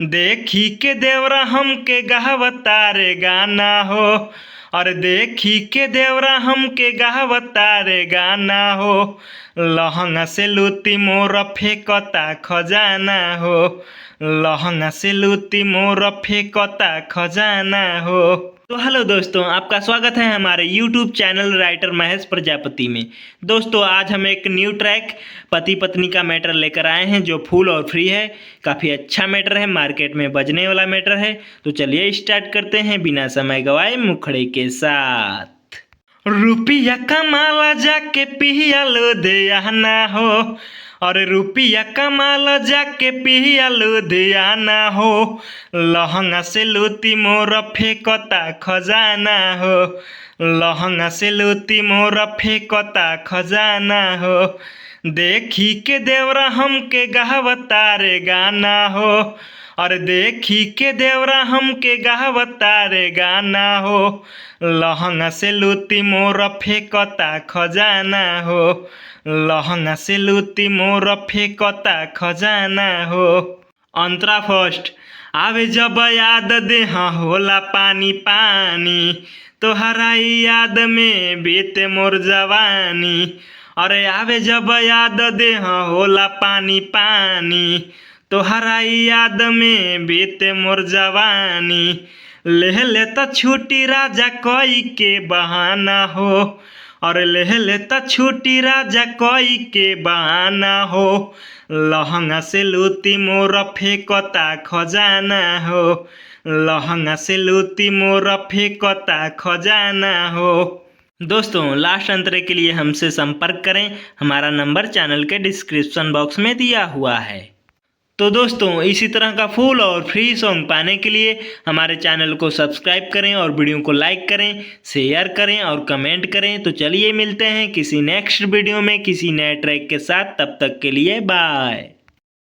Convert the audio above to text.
देखी के देवरा हमके गहवता रे गाना हो। और देखी के देवरा हमके गहवता रे गाना हो। लहंगा से लूटी मोर फेंकता खजाना हो। लहंगा से लूटी मोर फेंकता खजाना हो। तो हेलो दोस्तों, आपका स्वागत है हमारे YouTube channel writer Mahesh Prajapati में। दोस्तों, आज हम एक न्यू ट्रैक पति पत्नी का मैटर लेकर आए हैं जो फुल और फ्री है। काफ़ी अच्छा मैटर है, मार्केट में बजने वाला मैटर है। तो चलिए स्टार्ट करते हैं बिना समय गवाए मुखड़े के साथ। रुपया कमाला जाके पिया लुधियाना हो। और रुपया कमाला जाके पिया लुधियाना हो। लहंगा से लूटी मोर फेंकता खजाना हो। लहंगा से लूटी मोर फेंकता खजाना हो। देखी के देवरा हमके गहवता रे गाना हो। और देखी के देवरा हमके गहवता रे गाना हो। लहंगा से लूटी मोर फेंकता खजाना हो। लहंगा से लूटी मोर फेंकता खजाना हो। अंतरा फर्स्ट। आवे जब याद देह होला पानी पानी। तोहरा याद में बीते मोर जवानी। अरे आवे जब याद देह होला पानी पानी। तोहरा याद में बीते मोर जवानी। ले त छुट्टी राजा कोई के बहाना हो। और ले त छुट्टी राजा कोई के बहाना हो। लहंगा से लूटी मोर फेंकता खजाना हो। लहंगा से लूटी मोर फेंकता खजाना हो। दोस्तों, लास्ट अंतरे के लिए हमसे संपर्क करें। हमारा नंबर चैनल के डिस्क्रिप्शन बॉक्स में दिया हुआ है। तो दोस्तों, इसी तरह का फुल और फ्री सॉन्ग पाने के लिए हमारे चैनल को सब्सक्राइब करें और वीडियो को लाइक करें, शेयर करें और कमेंट करें। तो चलिए मिलते हैं किसी नेक्स्ट वीडियो में किसी नए ट्रैक के साथ। तब तक के लिए बाय।